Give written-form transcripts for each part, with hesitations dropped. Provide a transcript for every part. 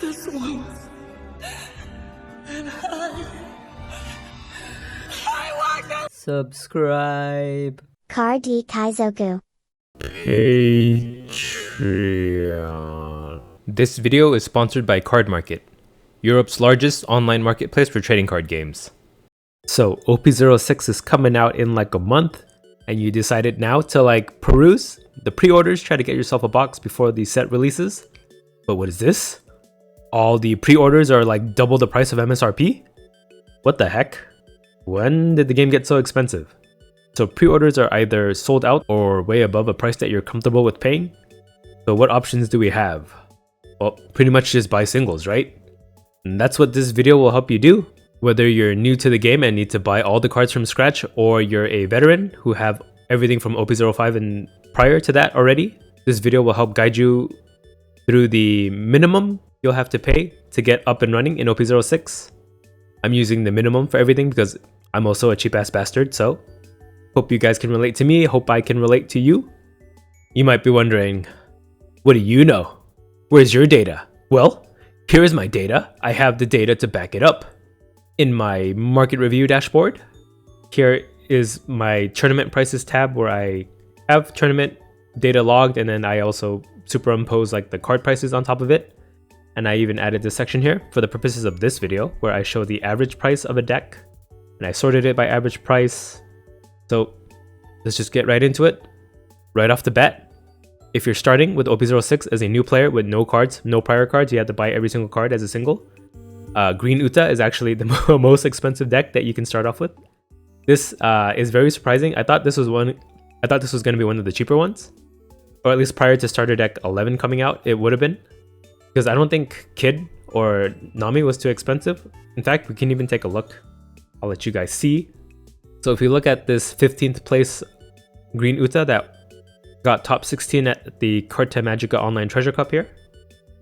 this once. And I want to subscribe. Card D Kaizoku. Patreon. This video is sponsored by Card Market, Europe's largest online marketplace for trading card games. So OP06 is coming out in like a month, and you decided now to like peruse the pre-orders, try to get yourself a box before the set releases. But what is this? All the pre-orders are like double the price of MSRP? What the heck? When did the game get so expensive? So pre-orders are either sold out or way above a price that you're comfortable with paying. So what options do we have? Well, pretty much just buy singles, right? And that's what this video will help you do. Whether you're new to the game and need to buy all the cards from scratch, or you're a veteran who have everything from OP05 and prior to that already, this video will help guide you through the minimum you'll have to pay to get up and running in OP06. I'm using the minimum for everything because I'm also a cheap ass bastard, so hope you guys can relate to me, hope I can relate to you. You might be wondering, what do you know? Where's your data? Well, here is my data. I have the data to back it up. In my market review dashboard, here is my tournament prices tab where I have tournament data logged, and then I also superimpose like the card prices on top of it. And I even added this section here for the purposes of this video where I show the average price of a deck, and I sorted it by average price. So let's just get right into it. Right off the bat, if you're starting with OP06 as a new player with no cards, no prior cards, you have to buy every single card as a single. Green Uta is actually the most expensive deck that you can start off with. This is very surprising. I thought this was going to be one of the cheaper ones, or at least prior to starter deck 11 coming out, it would have been, because I don't think Kid or Nami was too expensive. In fact, we can even take a look. I'll let you guys see. So if you look at this 15th place Green Uta that got top 16 at the Carta Magica Online Treasure Cup here,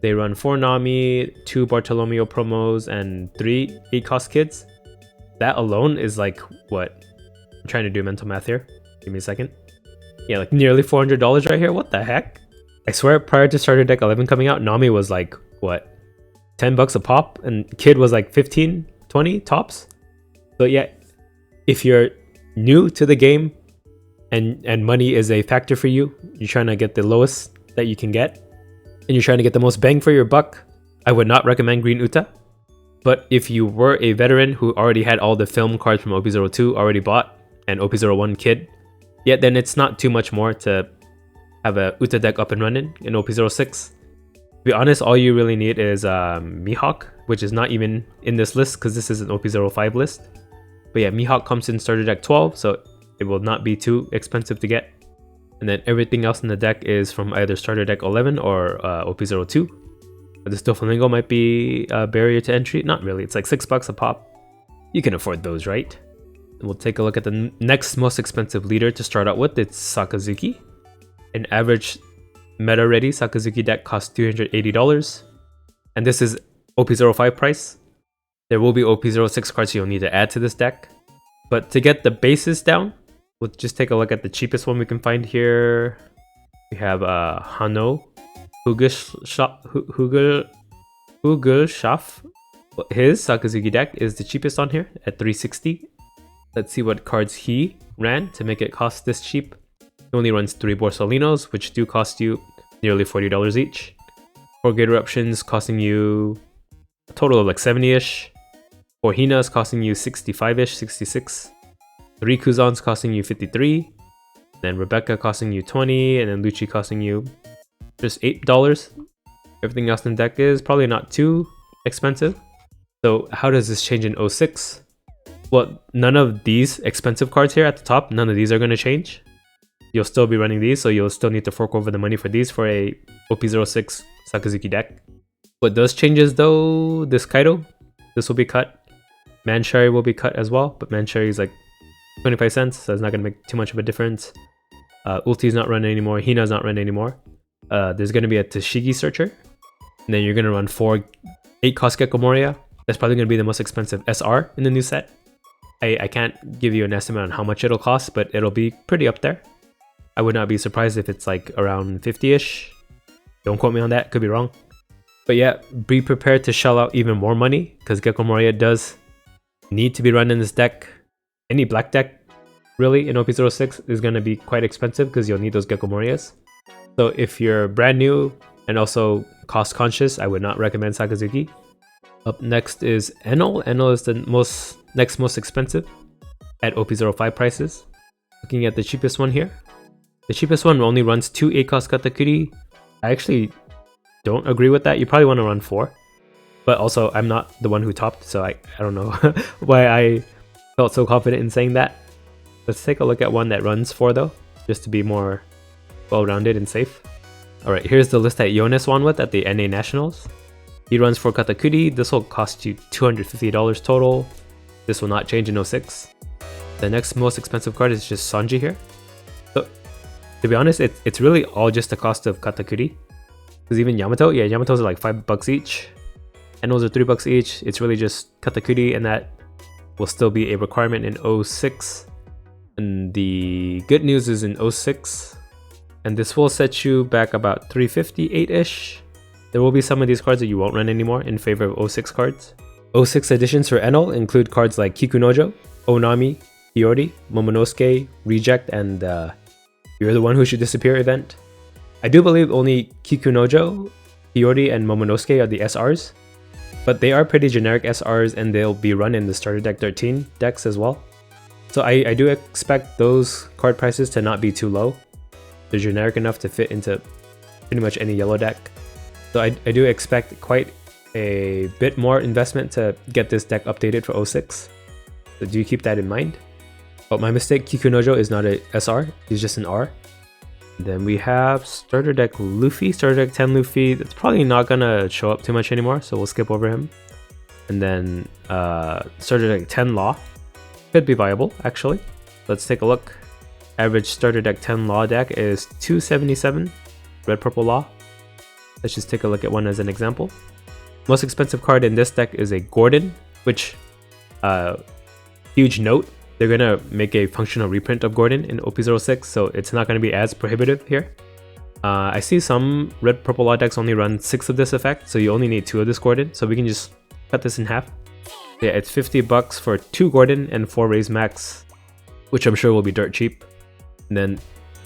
they run 4 Nami, 2 Bartolomeo promos, and 3 8-cost kids. That alone is like, what? I'm trying to do mental math here. Give me a second. Yeah, like nearly $400 right here. What the heck? I swear prior to starter deck 11 coming out, Nami was like, what? $10 a pop, and Kid was like 15, 20 tops. So yeah, if you're new to the game and money is a factor for you, you're trying to get the lowest that you can get, and you're trying to get the most bang for your buck, I would not recommend Green Uta. But if you were a veteran who already had all the film cards from OP02 already bought, and OP01 Kid, yeah, then it's not too much more to have a Uta deck up and running in OP06. To be honest, all you really need is Mihawk, which is not even in this list because this is an OP05 list. But yeah, Mihawk comes in starter deck 12, so it will not be too expensive to get. And then everything else in the deck is from either starter deck 11 or OP02. But this Doflamingo might be a barrier to entry. Not really, it's like $6 a pop. You can afford those, right? And we'll take a look at the next most expensive leader to start out with. It's Sakazuki. An average meta ready Sakazuki deck costs $380. And this is OP05 price. There will be OP06 cards you'll need to add to this deck. But to get the bases down, we'll just take a look at the cheapest one we can find here. We have Hano Hugelschaf. His Sakazuki deck is the cheapest on here at $360. Let's see what cards he ran to make it cost this cheap. He only runs 3 Borsalinos, which do cost you nearly $40 each. 4 Gate Eruptions costing you a total of like 70-ish. 4 Hinas costing you 65-ish, 66. 3 Kuzans costing you 53. Then Rebecca costing you 20, and then Lucci costing you just $8. Everything else in the deck is probably not too expensive. So how does this change in 06? Well, none of these expensive cards here at the top, none of these are going to change. You'll still be running these, so you'll still need to fork over the money for these for a OP06 Sakazuki deck. What does change is though, this Kaido, this will be cut. Manshari will be cut as well, but Manshari is like 25 cents, so it's not going to make too much of a difference. Ulti's not running anymore, Hina's not running anymore. There's going to be a Tashigi Searcher, and then you're going to run 4 8-cost Gecko Moria. That's probably going to be the most expensive SR in the new set. I can't give you an estimate on how much it'll cost, but it'll be pretty up there. I would not be surprised if it's like around 50-ish. Don't quote me on that, could be wrong. But yeah, be prepared to shell out even more money because Gecko Moria does need to be run in this deck. Any black deck really in OP06 is going to be quite expensive because you'll need those Gecko Morias. So if you're brand new and also cost conscious, I would not recommend Sakazuki. Up next is Enel. Enel is the next most expensive at OP05 prices. Looking at the cheapest one here. The cheapest one only runs 2 8-cost Katakuri. I actually don't agree with that. You probably want to run 4. But also, I'm not the one who topped, so I don't know why I felt so confident in saying that. Let's take a look at one that runs 4 though, just to be more well-rounded and safe. Alright, here's the list that Jonas won with at the NA Nationals. He runs 4 Katakuri. This will cost you $250 total. This will not change in 06. The next most expensive card is just Sanji here. So, to be honest, it's really all just the cost of Katakuri. Because even Yamato, yeah, Yamatos are like $5 each. Enels are $3 each. It's really just Katakuri, and that will still be a requirement in 06. And the good news is in 06. And this will set you back about 358-ish. There will be some of these cards that you won't run anymore in favor of 06 cards. 06 editions for Enel include cards like Kikunojo, Onami, Hiyori, Momonosuke, Reject, and You're the One Who Should Disappear event. I do believe only Kikunojo, Hiyori, and Momonosuke are the SRs, but they are pretty generic SRs and they'll be run in the Starter Deck 13 decks as well. So I do expect those card prices to not be too low. They're generic enough to fit into pretty much any yellow deck. So I do expect quite a bit more investment to get this deck updated for 06. So do keep that in mind. Oh, my mistake, Kikunojo is not a SR, he's just an R. Then we have Starter Deck Luffy, Starter Deck 10 Luffy. That's probably not gonna show up too much anymore, so we'll skip over him. And then Starter Deck 10 Law. Could be viable, actually. Let's take a look. Average Starter Deck 10 Law deck is 277, Red Purple Law. Let's just take a look at one as an example. Most expensive card in this deck is a Gordon, which, huge note, they're gonna make a functional reprint of Gordon in OP06, so it's not gonna be as prohibitive here. I see some Red Purple Law decks only run 6 of this effect, so you only need 2 of this Gordon, so we can just cut this in half. Yeah, it's $50 for 2 Gordon and 4 Raise Max, which I'm sure will be dirt cheap. And then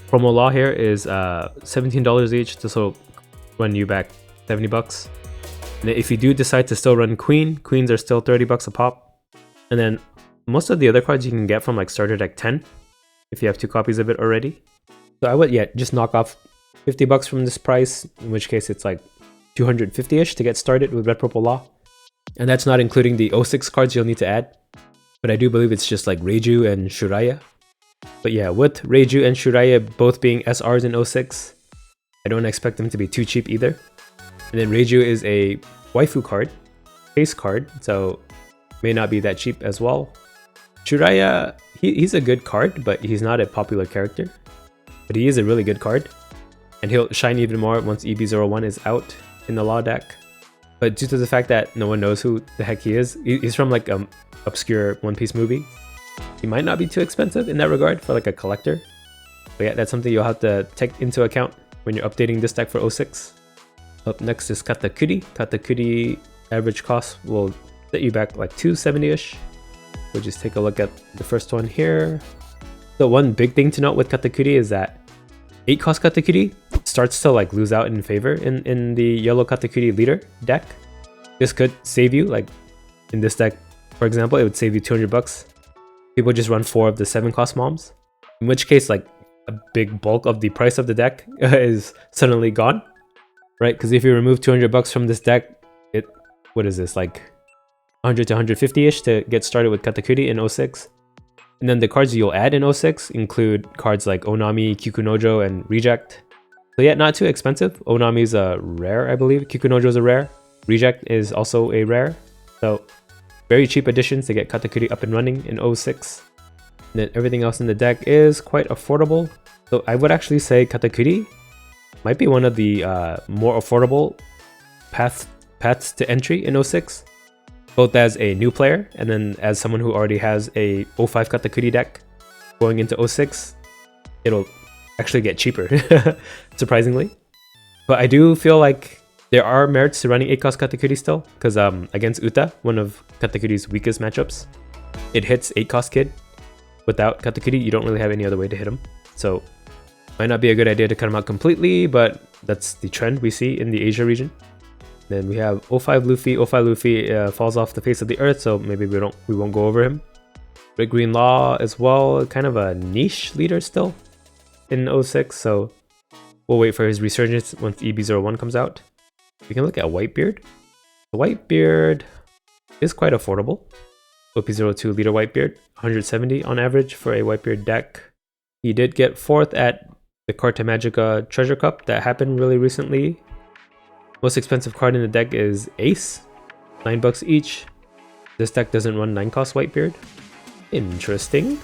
Promo Law here is $17 each, this will run you back $70. And then if you do decide to still run Queens are still $30 a pop. And then most of the other cards you can get from like Starter Deck 10 if you have 2 copies of it already. So I would, yeah, just knock off $50 from this price, in which case it's like 250-ish to get started with Red Purple Law. And that's not including the 06 cards you'll need to add. But I do believe it's just like Reiju and Shuraya. But yeah, with Reiju and Shuraya both being SRs in 06, I don't expect them to be too cheap either. And then Reiju is a waifu card, face card, so may not be that cheap as well. Shuraya, he's a good card, but he's not a popular character. But he is a really good card. And he'll shine even more once EB01 is out in the Law deck. But due to the fact that no one knows who the heck he is, he's from like an obscure One Piece movie. He might not be too expensive in that regard for like a collector. But yeah, that's something you'll have to take into account when you're updating this deck for 06. Up next is Katakuri. Katakuri average cost will set you back like 270-ish. We'll just take a look at the first one here. So one big thing to note with Katakuri is that 8-cost Katakuri starts to like lose out in favor in the yellow Katakuri leader deck. This could save you, like in this deck, for example, it would save you $200. People just run 4 of the 7-cost moms, in which case like a big bulk of the price of the deck is suddenly gone, right? Because if you remove $200 from this deck, what is this, like 100 to 150-ish to get started with Katakuri in 06. And then the cards you'll add in 06 include cards like Onami, Kikunojo, and Reject. So yeah, not too expensive. Onami is a rare, I believe. Kikunojo is a rare. Reject is also a rare. So very cheap additions to get Katakuri up and running in 06. And then everything else in the deck is quite affordable. So I would actually say Katakuri might be one of the more affordable paths to entry in 06. Both as a new player and then as someone who already has a 05 Katakuri deck going into 06, it'll actually get cheaper, surprisingly. But I do feel like There are merits to running 8-cost Katakuri still, because against Uta, one of Katakuri's weakest matchups, it hits 8-cost kid. Without Katakuri, you don't really have any other way to hit him. So, might not be a good idea to cut him out completely, but that's the trend we see in the Asia region. Then we have O5 Luffy. O5 Luffy falls off the face of the earth, so maybe we won't go over him. Red Green Law as well, kind of a niche leader still in 06, so we'll wait for his resurgence once EB01 comes out. We can look at Whitebeard. The Whitebeard is quite affordable. OP02 leader Whitebeard, 170 on average for a Whitebeard deck. He did get 4th at the Carta Magica Treasure Cup that happened really recently. Most expensive card in the deck is Ace, $9 each. This deck doesn't run 9-cost Whitebeard. Interesting.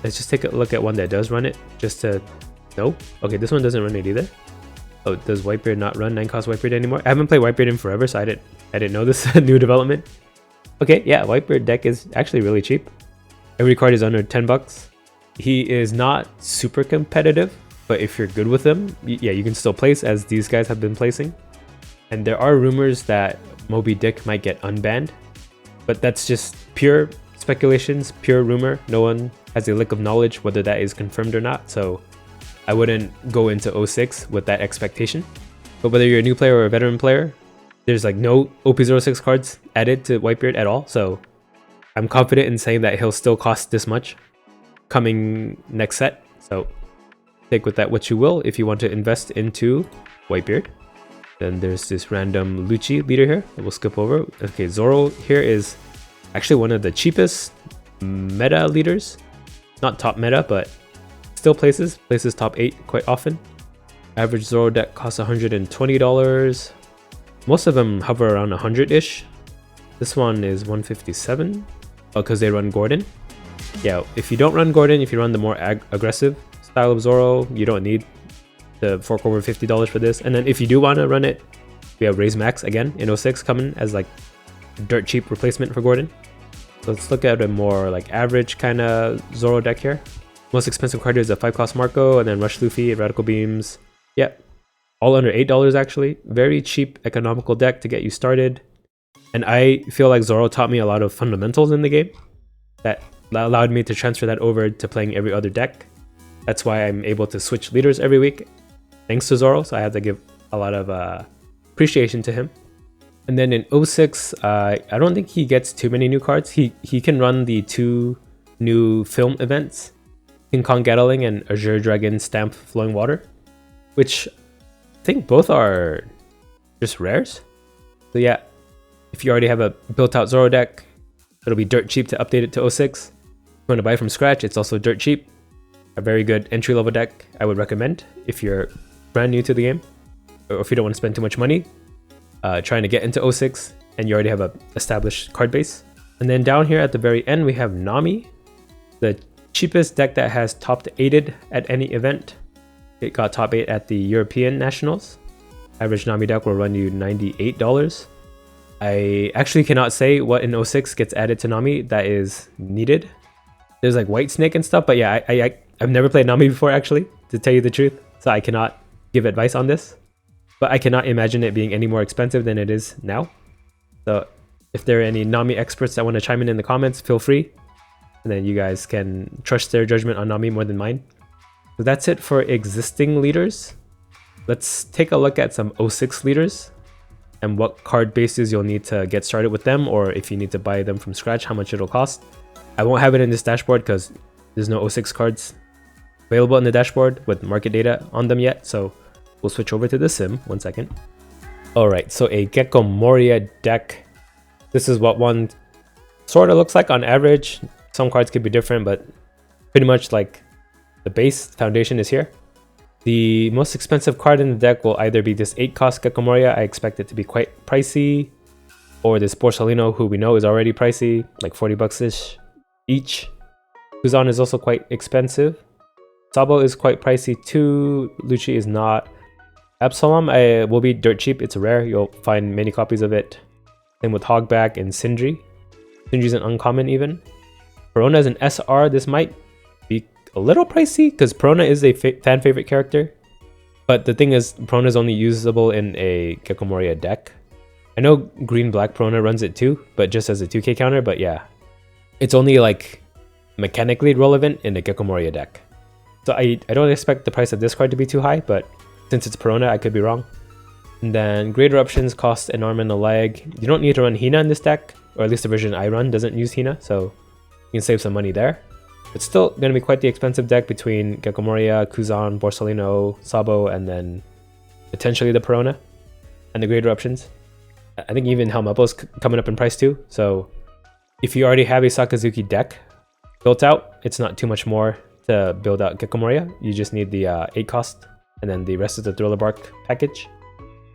Let's just take a look at one that does run it, just to know. Okay, this one doesn't run it either. Oh, does Whitebeard not run 9-cost Whitebeard anymore? I haven't played Whitebeard in forever, so I didn't know this new development. Okay, yeah, Whitebeard deck is actually really cheap. Every card is under $10. He is not super competitive, but if you're good with him, yeah, you can still place as these guys have been placing. And there are rumors that Moby Dick might get unbanned, but that's just pure speculations, pure rumor. No one has a lick of knowledge whether that is confirmed or not, so I wouldn't go into 06 with that expectation. But whether you're a new player or a veteran player, there's like no OP06 cards added to Whitebeard at all, so I'm confident in saying that he'll still cost this much coming next set. So take with that what you will if you want to invest into Whitebeard. Then there's this random Lucci leader here that we'll skip over. Okay, Zoro here is actually one of the cheapest meta leaders. Not top meta, but still places top 8 quite often. Average Zoro deck costs $120. Most of them hover around 100-ish. This one is 157 because they run Gordon. Yeah, if you don't run Gordon, if you run the more aggressive style of Zoro, you don't need to fork over $50 for this. And then if you do want to run it, we have Raise Max again in 06 coming as like a dirt cheap replacement for Gordon. So let's look at a more like average kind of Zoro deck here. Most expensive card is a 5-cost Marco, and then Rush Luffy, Radical Beams. Yeah, all under $8 actually. Very cheap, economical deck to get you started. And I feel like Zoro taught me a lot of fundamentals in the game that allowed me to transfer that over to playing every other deck. That's why I'm able to switch leaders every week, thanks to Zoro, so I have to give a lot of appreciation to him. And then in 06, I don't think he gets too many new cards. He can run the 2 new film events, King Kong Gatling and Azure Dragon Stamp Flowing Water, which I think both are just rares. So yeah, if you already have a built out Zoro deck, it'll be dirt cheap to update it to 06. If you want to buy from scratch, it's also dirt cheap. A very good entry level deck I would recommend if you're brand new to the game, or if you don't want to spend too much money trying to get into 06 and you already have a established card base. And then down here at the very end we have Nami, the cheapest deck that has top 8'd at any event. It got top 8 at the European Nationals. Average Nami deck will run you $98. I actually cannot say what in 06 gets added to Nami that is needed. There's like White Snake and stuff, but yeah, I've never played Nami before actually, to tell you the truth, so I cannot give advice on this. But I cannot imagine it being any more expensive than it is now. So if there are any Nami experts that want to chime in the comments, feel free. And then you guys can trust their judgment on Nami more than mine. So that's it for existing leaders. Let's take a look at some 06 leaders and what card bases you'll need to get started with them, or if you need to buy them from scratch, how much it'll cost. I won't have it in this dashboard because there's no 06 cards available in the dashboard with market data on them yet, so we'll switch over to the sim. 1 second. Alright, so a Gecko Moria deck. This is what one sort of looks like on average. Some cards could be different, but pretty much like the base foundation is here. The most expensive card in the deck will either be this 8-cost Gecko Moria. I expect it to be quite pricey, or this Borsalino, who we know is already pricey, like 40 bucks-ish each. Kuzan is also quite expensive. Sabo is quite pricey too. Lucci is not. Absalom will be dirt cheap. It's rare. You'll find many copies of it. Same with Hogback and Sindri. Sindri's an uncommon even. Perona is an SR. This might be a little pricey because Perona is a fan favorite character. But the thing is, Perona is only usable in a Gecko Moria deck. I know green-black Perona runs it too, but just as a 2k counter, but yeah. It's only like mechanically relevant in the Gecko Moria deck. So I don't expect the price of this card to be too high, but since it's Perona, I could be wrong. And then Great Eruptions cost an arm and a leg. You don't need to run Hina in this deck, or at least the version I run doesn't use Hina, so you can save some money there. It's still going to be quite the expensive deck between Gecko Moria, Kuzan, Borsalino, Sabo, and then potentially the Perona and the Great Eruptions. I think even Helmeppo's coming up in price too, so if you already have a Sakazuki deck built out, it's not too much more to build out Gecko Moria. You just need the 8 cost, and then the rest of the Thriller Bark package.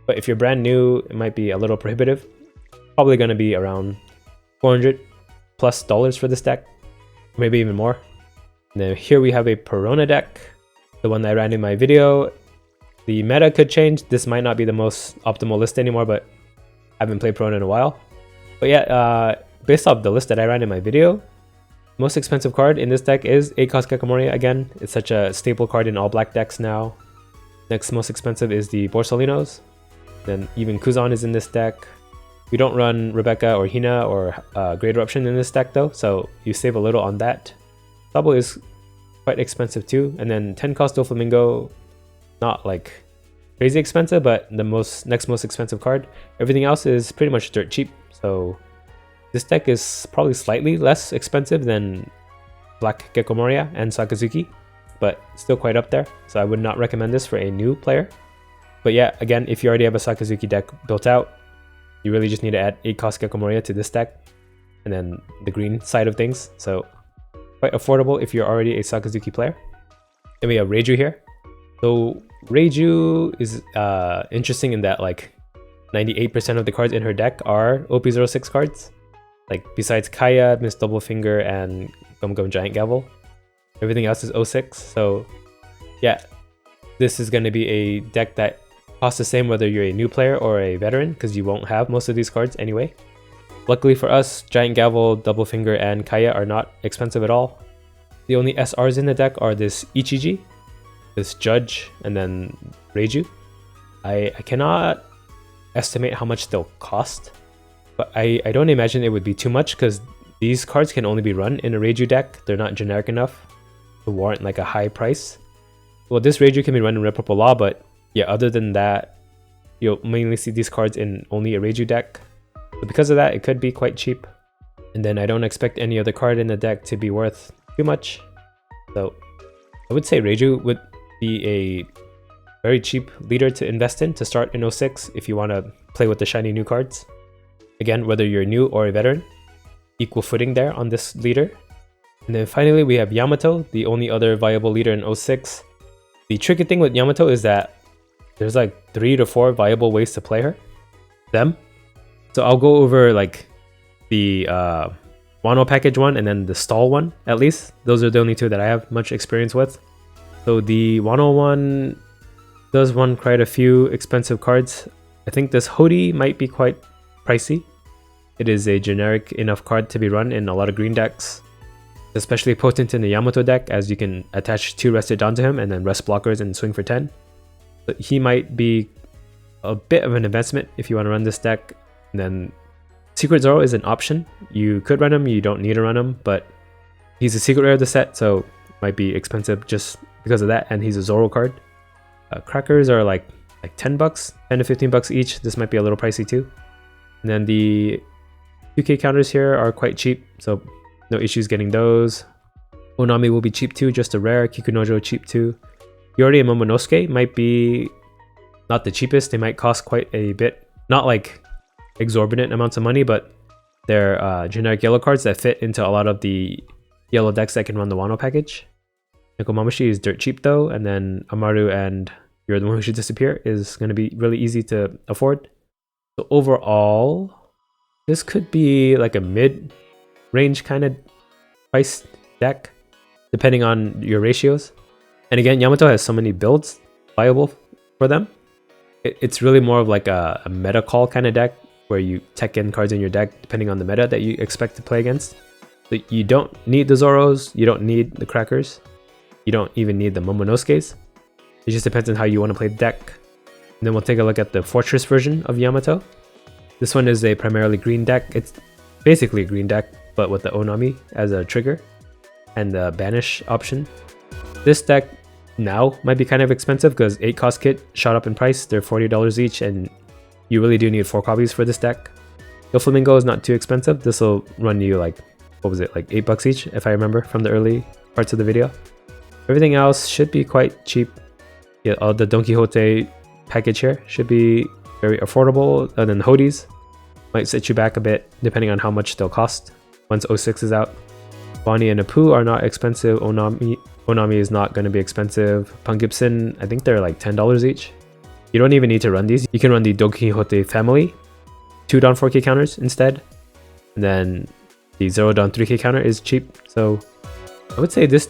But if you're brand new, it might be a little prohibitive. Probably going to be around $400+ for this deck, maybe even more. And then here we have a Perona deck, the one that I ran in my video. The meta could change. This might not be the most optimal list anymore, but I haven't played Perona in a while. But yeah, based off the list that I ran in my video, most expensive card in this deck is 8 cost Gecko Moria again. It's such a staple card in all black decks now. Next most expensive is the Borsalinos. Then even Kuzan is in this deck. We don't run Rebecca or Hina or Great Eruption in this deck though, so you save a little on that. Sabo is quite expensive too, and then 10 cost Doflamingo, not like crazy expensive, but the next most expensive card. Everything else is pretty much dirt cheap, so this deck is probably slightly less expensive than Black Gecko Moria and Sakazuki, but still quite up there, so I would not recommend this for a new player. But yeah, again, if you already have a Sakazuki deck built out, you really just need to add 8 cost Gecko Moria to this deck, and then the green side of things, so quite affordable if you're already a Sakazuki player. Then we have Reiju here. So Reiju is interesting in that like 98% of the cards in her deck are OP06 cards. Like besides Kaya, Miss Doublefinger, and Gum Gum Giant Gavel, everything else is 06. So yeah, this is going to be a deck that costs the same whether you're a new player or a veteran, because you won't have most of these cards anyway. Luckily for us, Giant Gavel, Doublefinger, and Kaya are not expensive at all. The only SRs in the deck are this Ichiji, this Judge, and then Reiju. I cannot estimate how much they'll cost, but I don't imagine it would be too much because these cards can only be run in a Reiju deck. They're not generic enough to warrant like a high price. Well, this Reiju can be run in Red Purple Law, but yeah, other than that, you'll mainly see these cards in only a Reiju deck. So because of that, it could be quite cheap. And then I don't expect any other card in the deck to be worth too much. So I would say Reiju would be a very cheap leader to invest in to start in 06 if you want to play with the shiny new cards. Again, whether you're new or a veteran, equal footing there on this leader. And then finally we have Yamato, the only other viable leader in 06. The tricky thing with Yamato is that there's like 3 to 4 viable ways to play them. So I'll go over like the Wano package one and then the stall one at least. Those are the only 2 that I have much experience with. So the Wano one does run quite a few expensive cards. I think this Hodi might be quite pricey. It is a generic enough card to be run in a lot of green decks. Especially potent in the Yamato deck, as you can attach 2 rested onto him and then rest blockers and swing for 10. But he might be a bit of an investment if you want to run this deck. And then Secret Zoro is an option. You could run him, you don't need to run him, but he's a secret rare of the set, so might be expensive just because of that, and he's a Zoro card. Crackers are like 10 bucks, 10 to 15 bucks each. This might be a little pricey too. And then the 2k counters here are quite cheap, so no issues getting those. Onami will be cheap too, just a rare. Kikunojo cheap too. Yori and Momonosuke might be not the cheapest. They might cost quite a bit. Not like exorbitant amounts of money, but they're generic yellow cards that fit into a lot of the yellow decks that can run the Wano package. Nekomamushi is dirt cheap though, and then Amaru and You're the One Who Should Disappear is going to be really easy to afford. So overall, this could be like a mid-range kind of price deck, depending on your ratios. And again, Yamato has so many builds viable for them. It's really more of like a meta call kind of deck, where you tech in cards in your deck depending on the meta that you expect to play against. So you don't need the Zoros, you don't need the Crackers, you don't even need the Momonosukes. It just depends on how you want to play the deck. And then we'll take a look at the Fortress version of Yamato. This one is a primarily green deck. It's basically a green deck, but with the Onami as a trigger and the banish option. This deck now might be kind of expensive because 8 cost kit shot up in price. They're $40 each, and you really do need 4 copies for this deck. The Flamingo is not too expensive. This will run you like, what was it, like $8 each if I remember from the early parts of the video. Everything else should be quite cheap. Yeah, all the Don Quixote package here should be very affordable. And then Hodies might set you back a bit depending on how much they'll cost once 06 is out. Bonnie and Apu are not expensive. Onami is not going to be expensive. Punk Gibson, I think they're like $10 each. You don't even need to run these. You can run the Don Quixote family 2 Don 4K counters instead. And then the 0 Don 3K counter is cheap. So I would say this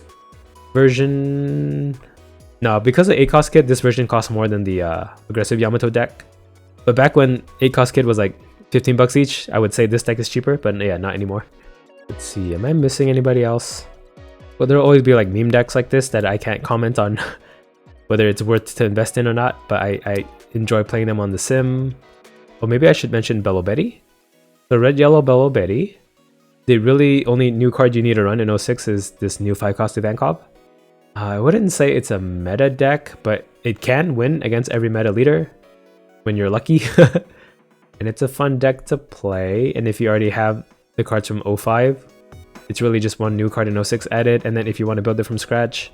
version... No, because of 8 cost kit, this version costs more than the aggressive Yamato deck. But back when 8 cost kit was like $15 each, I would say this deck is cheaper, but yeah, not anymore. Let's see, am I missing anybody else? Well, there'll always be like meme decks like this that I can't comment on whether it's worth to invest in or not, but I enjoy playing them on the sim. Or maybe I should mention Belo Betty. The red yellow Belo Betty. The really only new card you need to run in 06 is this new 5 cost Ivankov. I wouldn't say it's a meta deck, but it can win against every meta leader when you're lucky. And it's a fun deck to play. And if you already have the cards from 05, it's really just one new card in 06 added. And then if you want to build it from scratch,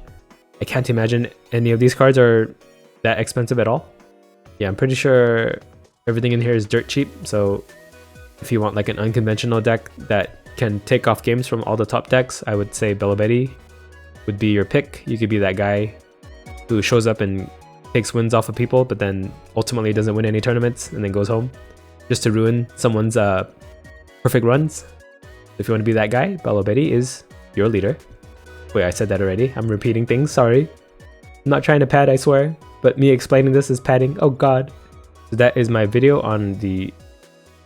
I can't imagine any of these cards are that expensive at all. Yeah, I'm pretty sure everything in here is dirt cheap. So if you want like an unconventional deck that can take off games from all the top decks, I would say Belo Betty would be your pick. You could be that guy who shows up and takes wins off of people, but then ultimately doesn't win any tournaments and then goes home just to ruin someone's perfect runs. If you want to be that guy, Belo Betty is your leader. Wait, I said that already. I'm repeating things, sorry. I'm not trying to pad, I swear, but me explaining this is padding. Oh god. So that is my video on the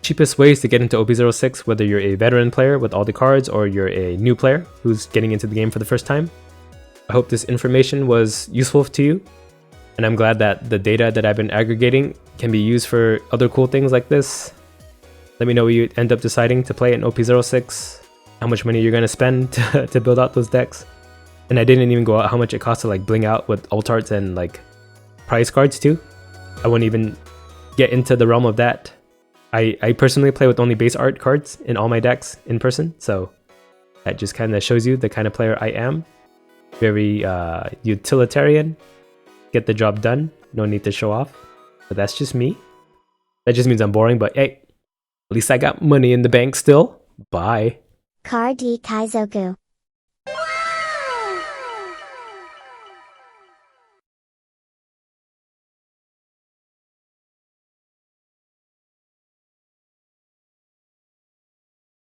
cheapest ways to get into OP06, whether you're a veteran player with all the cards or you're a new player who's getting into the game for the first time. I hope this information was useful to you, and I'm glad that the data that I've been aggregating can be used for other cool things like this. Let me know what you end up deciding to play in OP06, how much money you're going to spend to build out those decks. And I didn't even go out how much it costs to like bling out with alt arts and like prize cards too. I wouldn't even get into the realm of that. I personally play with only base art cards in all my decks in person, so that just kind of shows you the kind of player I am. Very utilitarian, get the job done, no need to show off. But that's just me. That just means I'm boring, but hey, at least I got money in the bank still. Bye. Car D Kaizoku.